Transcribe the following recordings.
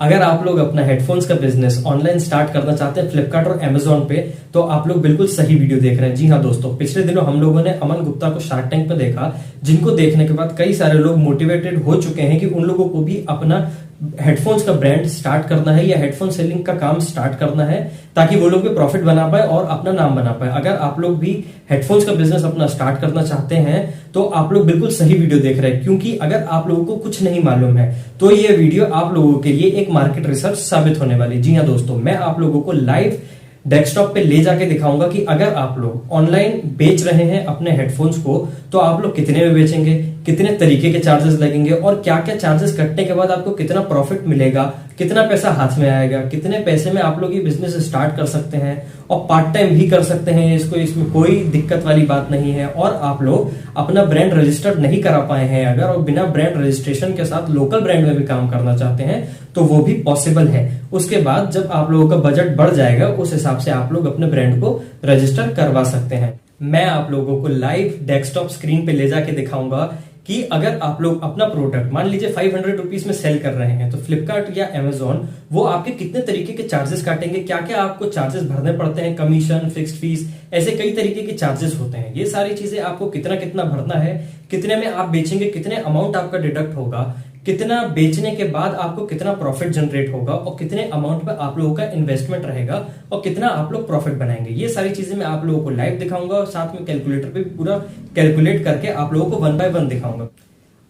अगर आप लोग अपना हेडफोन्स का बिजनेस ऑनलाइन स्टार्ट करना चाहते हैं फ्लिपकार्ट और अमेजोन पे, तो आप लोग बिल्कुल सही वीडियो देख रहे हैं। जी हाँ दोस्तों, पिछले दिनों हम लोगों ने अमन गुप्ता को शार्क टैंक पे देखा, जिनको देखने के बाद कई सारे लोग मोटिवेटेड हो चुके हैं कि उन लोगों को भी अपना हेडफोन्स का ब्रांड स्टार्ट करना है या हेडफोन सेलिंग का काम स्टार्ट करना है, ताकि वो लोग भी प्रॉफिट बना पाए और अपना नाम बना पाए। अगर आप लोग भी हेडफोन्स का बिजनेस अपना स्टार्ट करना चाहते हैं तो आप लोग बिल्कुल सही वीडियो देख रहे हैं, क्योंकि अगर आप लोगों को कुछ नहीं मालूम है तो ये वीडियो आप लोगों के लिए एक मार्केट रिसर्च साबित होने वाली। जी हाँ दोस्तों, मैं आप लोगों को लाइव डेस्कटॉप पे ले जाके दिखाऊंगा कि अगर आप लोग ऑनलाइन बेच रहे हैं अपने हेडफोन्स को तो आप लोग कितने में बेचेंगे, कितने तरीके के चार्जेस लगेंगे और क्या क्या चार्जेस कटने के बाद आपको कितना प्रॉफिट मिलेगा, कितना पैसा हाथ में आएगा, कितने पैसे में आप लोग ये बिजनेस स्टार्ट कर सकते हैं और पार्ट टाइम भी कर सकते हैं इसको, इसमें कोई दिक्कत वाली बात नहीं है। और आप लोग अपना ब्रांड रजिस्टर्ड नहीं करा पाए हैं अगर, और बिना ब्रांड रजिस्ट्रेशन के साथ लोकल ब्रांड में भी काम करना चाहते हैं तो वो भी पॉसिबल है। उसके बाद जब आप लोगों का बजट बढ़ जाएगा उस हिसाब से आप लोग अपने ब्रांड को रजिस्टर करवा सकते हैं। मैं आप लोगों को लाइव डेस्कटॉप स्क्रीन पे ले जाके दिखाऊंगा कि अगर आप लोग अपना प्रोडक्ट मान लीजिए 500 रुपीज में सेल कर रहे हैं तो फ्लिपकार्ट या अमेजोन वो आपके कितने तरीके के चार्जेस काटेंगे, क्या क्या आपको चार्जेस भरने पड़ते हैं, कमीशन, फिक्स्ड फीस, ऐसे कई तरीके के चार्जेस होते हैं। ये सारी चीजें आपको कितना कितना भरना है, कितने में आप बेचेंगे, कितने अमाउंट आपका डिडक्ट होगा, कितना बेचने के बाद आपको कितना प्रॉफिट जनरेट होगा और कितने अमाउंट पे आप लोगों का इन्वेस्टमेंट रहेगा और कितना आप लोग प्रॉफिट बनाएंगे, ये सारी चीजें मैं आप लोगों को लाइव दिखाऊंगा और साथ में कैलकुलेटर पे पूरा कैलकुलेट करके आप लोगों को 1 बाय 1 दिखाऊंगा।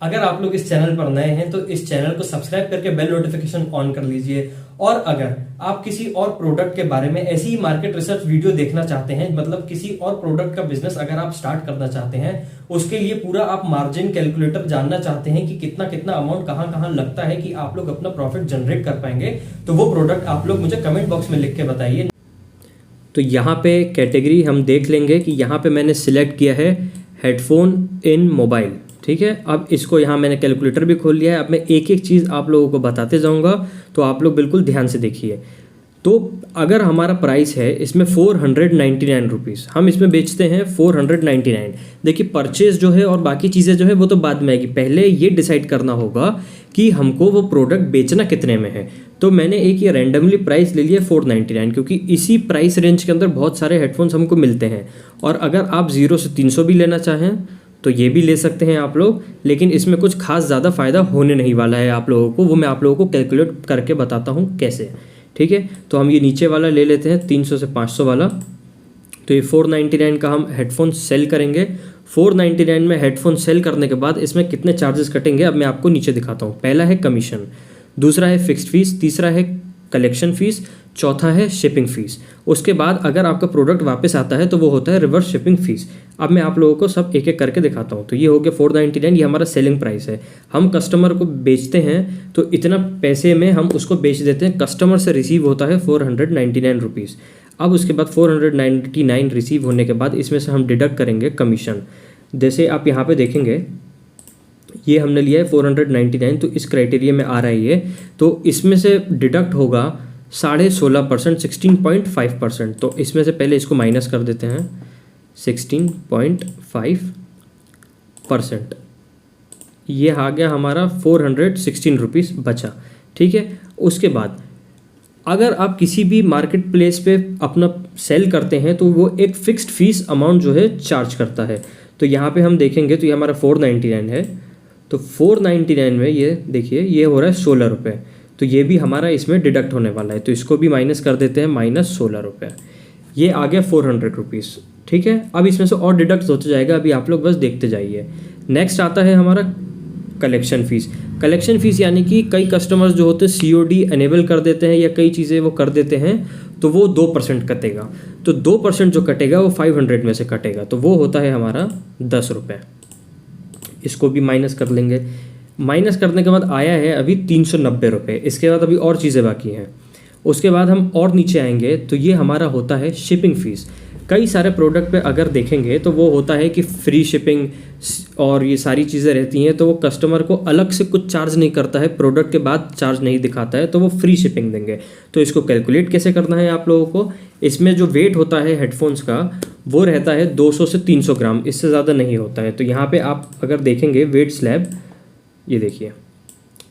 अगर आप लोग इस चैनल पर नए हैं तो इस चैनल को सब्सक्राइब करके बेल नोटिफिकेशन ऑन कर लीजिए। और अगर आप किसी और प्रोडक्ट के बारे में ऐसी ही मार्केट रिसर्च वीडियो देखना चाहते हैं, मतलब किसी और प्रोडक्ट का बिजनेस अगर आप स्टार्ट करना चाहते हैं, उसके लिए पूरा आप मार्जिन कैलकुलेटर जानना चाहते हैं कि कितना कितना अमाउंट कहां कहां लगता है कि आप लोग अपना प्रॉफिट जनरेट कर पाएंगे, तो वो प्रोडक्ट आप लोग मुझे कमेंट बॉक्स में लिख के बताइए। तो यहाँ पे कैटेगरी हम देख लेंगे कि यहाँ पे मैंने सिलेक्ट किया है हेडफोन इन मोबाइल, ठीक है। अब इसको यहाँ मैंने कैलकुलेटर भी खोल लिया है। अब मैं एक एक चीज़ आप लोगों को बताते जाऊँगा, तो आप लोग बिल्कुल ध्यान से देखिए। तो अगर हमारा प्राइस है इसमें 499 रुपीज़, हम इसमें बेचते हैं 499। देखिए परचेज जो है और बाकी चीज़ें जो है वो तो बाद में आएगी, पहले ये डिसाइड करना होगा कि हमको वो प्रोडक्ट बेचना कितने में है। तो मैंने एक ये रैंडमली प्राइस ले लिया 499, क्योंकि इसी प्राइस रेंज के अंदर बहुत सारे हेडफोन्स हमको मिलते हैं। और अगर आप 0 से 300 भी लेना चाहें तो ये भी ले सकते हैं आप लोग, लेकिन इसमें कुछ खास ज़्यादा फ़ायदा होने नहीं वाला है आप लोगों को, वो मैं आप लोगों को कैलकुलेट करके बताता हूँ कैसे, ठीक है। तो हम ये नीचे वाला ले लेते हैं 300 से 500 वाला। तो ये 499 का हम हेडफोन सेल करेंगे। 499 में हेडफोन सेल करने के बाद इसमें कितने चार्जेस कटेंगे अब मैं आपको नीचे दिखाता हूँ। पहला है कमीशन, दूसरा है फिक्स्ड फीस, तीसरा है कलेक्शन फीस, चौथा है शिपिंग फीस। उसके बाद अगर आपका प्रोडक्ट वापस आता है तो वो होता है रिवर्स शिपिंग फीस। अब मैं आप लोगों को सब एक एक करके दिखाता हूँ। तो ये हो गया 499, ये हमारा सेलिंग प्राइस है। हम कस्टमर को बेचते हैं तो इतना पैसे में हम उसको बेच देते हैं, कस्टमर से रिसीव होता है 499 रुपीज़। अब उसके बाद 499 रिसीव होने के बाद इसमें से हम डिडक्ट करेंगे कमीशन। जैसे आप यहाँ पे देखेंगे ये हमने लिया है 499, तो इस क्राइटेरिया में आ रहा है ये, तो इसमें से डिडक्ट होगा 16.5%, 16.5%। तो इसमें से पहले इसको माइनस कर देते हैं 16.5%। ये आ गया हमारा 416 रुपीज़ बचा, ठीक है। उसके बाद अगर आप किसी भी मार्केट प्लेस पे अपना सेल करते हैं तो वो एक फ़िक्स्ड फीस अमाउंट जो है चार्ज करता है। तो यहाँ पे हम देखेंगे तो ये हमारा 499 है, तो 499 में ये देखिए ये हो रहा है 16 रुपये, तो ये भी हमारा इसमें डिडक्ट होने वाला है। तो इसको भी माइनस कर देते हैं, माइनस 16 रुपये। ये आ गया 400 रुपीज़, ठीक है। अब इसमें से और डिडक्ट होते जाएगा, अभी आप लोग बस देखते जाइए। नेक्स्ट आता है हमारा कलेक्शन फ़ीस। कलेक्शन फ़ीस यानी कि कई कस्टमर्स जो होते हैं COD एनेबल कर देते हैं या कई चीज़ें वो कर देते हैं, तो वो 2% कटेगा। तो 2% जो कटेगा वो 500 में से कटेगा, तो वो होता है हमारा 10 रुपये। इसको भी माइनस कर लेंगे। माइनस करने के बाद आया है अभी 390 रुपये। इसके बाद अभी और चीज़ें बाकी हैं। उसके बाद हम और नीचे आएंगे तो ये हमारा होता है शिपिंग फ़ीस। कई सारे प्रोडक्ट पे अगर देखेंगे तो वो होता है कि फ्री शिपिंग और ये सारी चीज़ें रहती हैं, तो वो कस्टमर को अलग से कुछ चार्ज नहीं करता है, प्रोडक्ट के बाद चार्ज नहीं दिखाता है, तो वो फ्री शिपिंग देंगे। तो इसको कैलकुलेट कैसे करना है आप लोगों को, इसमें जो वेट होता है हेडफोन्स का वो रहता है 200 से 300 ग्राम, इससे ज़्यादा नहीं होता है। तो यहाँ पे आप अगर देखेंगे वेट स्लैब, ये देखिए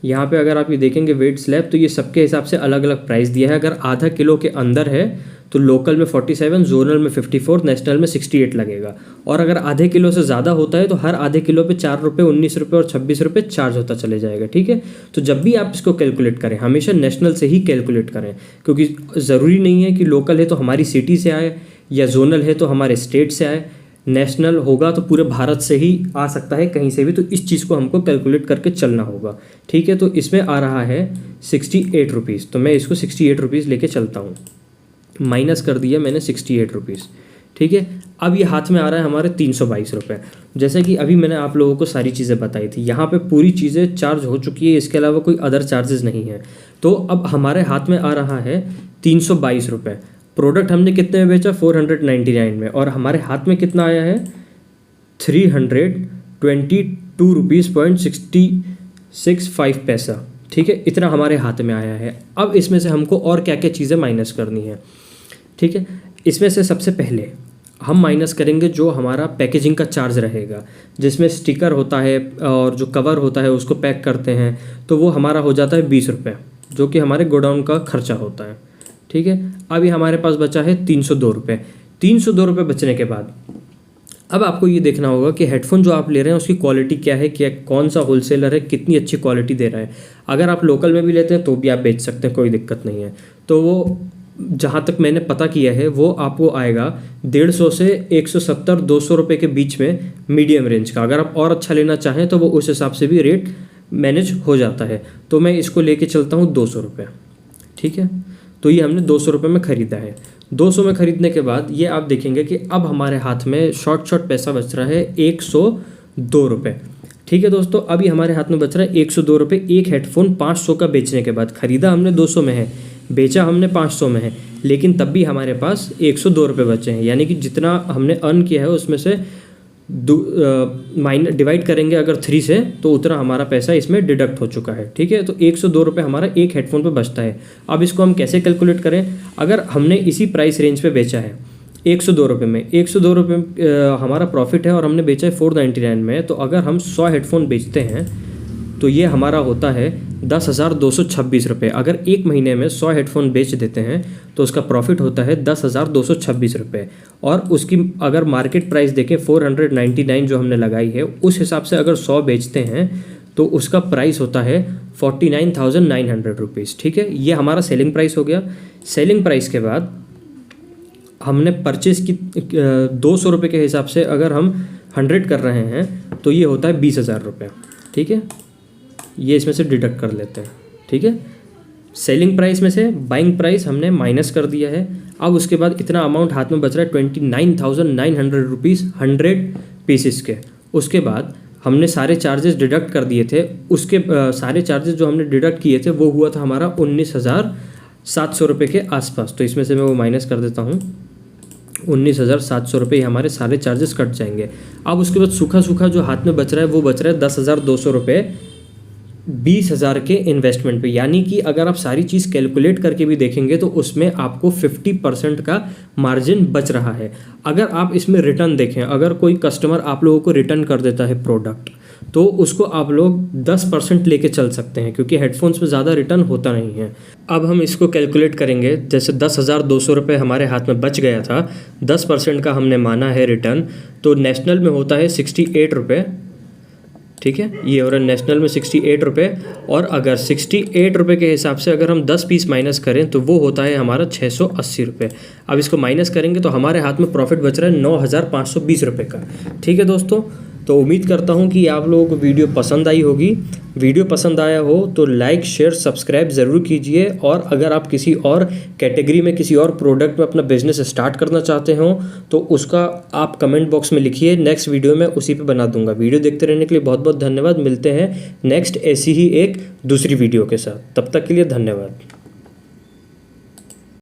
यहाँ पे अगर आप ये देखेंगे वेट स्लैब, तो ये सबके हिसाब से अलग अलग प्राइस दिया है। अगर आधा किलो के अंदर है तो लोकल में 47, जोनल में 54, नेशनल में 68 लगेगा। और अगर आधे किलो से ज़्यादा होता है तो हर आधे किलो पे 4 रुपये, 19 रुपये और 26 रुपये चार्ज होता चले जाएगा। ठीक है, तो जब भी आप इसको कैलकुलेट करें हमेशा नेशनल से ही कैलकुलेट करें, क्योंकि ज़रूरी नहीं है कि लोकल है तो हमारी सिटी से आए या जोनल है तो हमारे स्टेट से आए। नेशनल होगा तो पूरे भारत से ही आ सकता है, कहीं से भी। तो इस चीज़ को हमको कैलकुलेट करके चलना होगा। ठीक है, तो इसमें आ रहा है 68 रुपीज़, तो मैं इसको 68 रुपीज़ लेके चलता हूँ। माइनस कर दिया मैंने 68 रुपीज़। ठीक है, अब ये हाथ में आ रहा है हमारे 322 रुपये। जैसे कि अभी मैंने आप लोगों को सारी चीज़ें बताई थी, यहाँ पे पूरी चीज़ें चार्ज हो चुकी है, इसके अलावा कोई अदर चार्जेस नहीं है। तो अब हमारे हाथ में आ रहा है 322 रुपये। प्रोडक्ट हमने कितने में बेचा? 499 में। और हमारे हाथ में कितना आया है? 322 रुपीज़ .665 पैसा। ठीक है, इतना हमारे हाथ में आया है। अब इसमें से हमको और क्या क्या चीज़ें माइनस करनी है। ठीक है, इसमें से सबसे पहले हम माइनस करेंगे जो हमारा पैकेजिंग का चार्ज रहेगा, जिसमें स्टिकर होता है और जो कवर होता है उसको पैक करते हैं, तो वो हमारा हो जाता है 20 रुपये, जो कि हमारे गोडाउन का खर्चा होता है। ठीक है, अभी हमारे पास बचा है 302 रुपये। 302 रुपये बचने के बाद अब आपको ये देखना होगा कि हेडफोन जो आप ले रहे हैं उसकी क्वालिटी क्या है, क्या कौन सा होलसेलर है, कितनी अच्छी क्वालिटी दे रहा है। अगर आप लोकल में भी लेते हैं तो भी आप बेच सकते हैं, कोई दिक्कत नहीं है। तो वो जहाँ तक मैंने पता किया है वो आपको आएगा 150 से 170, 200 रुपये के बीच में, मीडियम रेंज का। अगर आप और अच्छा लेना चाहें तो वो उस हिसाब से भी रेट मैनेज हो जाता है। तो मैं इसको लेके चलता हूँ 200 रुपये। ठीक है, तो ये हमने 200 रुपये में ख़रीदा है। 200 में ख़रीदने के बाद ये आप देखेंगे कि अब हमारे हाथ में शॉर्ट पैसा बच रहा है 102 रुपये। ठीक है दोस्तों, अभी हमारे हाथ में बच रहा है 102 रुपये। एक हेडफोन 500 का बेचने के बाद, ख़रीदा हमने 200 में है, बेचा हमने 500 में है, लेकिन तब भी हमारे पास 102 रुपये बचे हैं। यानी कि जितना हमने अर्न किया है उसमें से डिवाइड करेंगे अगर 3 से, तो उतना हमारा पैसा इसमें डिडक्ट हो चुका है। ठीक है, तो 102 रुपये हमारा एक हेडफोन पे बचता है। अब इसको हम कैसे कैलकुलेट करें? अगर हमने इसी प्राइस रेंज पे बेचा है 102 रुपये में, 102 रुपये हमारा प्रॉफिट है और हमने बेचा है 499 में, तो अगर हम 100 हेडफोन बेचते हैं तो ये हमारा होता है 10,226 रुपये। अगर एक महीने में 100 हेडफोन बेच देते हैं तो उसका प्रॉफिट होता है 10,226 रुपये। और उसकी अगर मार्केट प्राइस देखें 499 जो हमने लगाई है, उस हिसाब से अगर 100 बेचते हैं तो उसका प्राइस होता है 49,900 रुपीज़। ठीक है, ये हमारा सेलिंग प्राइस हो गया। सेलिंग प्राइस के बाद हमने परचेज़ की 200 रुपये के हिसाब से अगर हम 100 कर रहे हैं तो ये होता है 20,000 रुपये। ठीक है, ये इसमें से डिडक्ट कर लेते हैं। ठीक है, सेलिंग प्राइस में से बाइंग प्राइस हमने माइनस कर दिया है। अब उसके बाद इतना अमाउंट हाथ में बच रहा है 29,900 रुपीज़ 100 पीसेस के। उसके बाद हमने सारे चार्जेस डिडक्ट कर दिए थे, उसके सारे चार्जेस जो हमने डिडक्ट किए थे वो हुआ था हमारा 19,700 रुपये के आसपास। तो इसमें से मैं वो माइनस कर देता हूँ, 19,700 रुपये हमारे सारे चार्जेस कट जाएंगे। अब उसके बाद सूखा जो हाथ में बच रहा है वो बच रहा है 10,200 रुपये 20,000 के इन्वेस्टमेंट पे। यानी कि अगर आप सारी चीज़ कैलकुलेट करके भी देखेंगे तो उसमें आपको 50% का मार्जिन बच रहा है। अगर आप इसमें रिटर्न देखें, अगर कोई कस्टमर आप लोगों को रिटर्न कर देता है प्रोडक्ट, तो उसको आप लोग 10% लेके चल सकते हैं, क्योंकि हेडफोन्स में ज़्यादा रिटर्न होता नहीं है। अब हम इसको कैलकुलेट करेंगे, जैसे 10,200 रुपये हमारे हाथ में बच गया था, 10% का हमने माना है रिटर्न, तो नेशनल में होता है 68 रुपये। ठीक है, ये हो रहा है नेशनल में 68 रुपये। और अगर 68 रुपये के हिसाब से अगर हम 10 पीस माइनस करें तो वो होता है हमारा 680 रुपये। अब इसको माइनस करेंगे तो हमारे हाथ में प्रॉफिट बच रहा है 9,520 रुपये का। ठीक है दोस्तों, तो उम्मीद करता हूँ कि आप लोगों को वीडियो पसंद आई होगी। वीडियो पसंद आया हो तो लाइक, शेयर, सब्सक्राइब ज़रूर कीजिए। और अगर आप किसी और कैटेगरी में, किसी और प्रोडक्ट में अपना बिजनेस स्टार्ट करना चाहते हो तो उसका आप कमेंट बॉक्स में लिखिए, नेक्स्ट वीडियो में उसी पे बना दूंगा। वीडियो देखते रहने के लिए बहुत बहुत धन्यवाद। मिलते हैं नेक्स्ट ऐसी ही एक दूसरी वीडियो के साथ, तब तक के लिए धन्यवाद।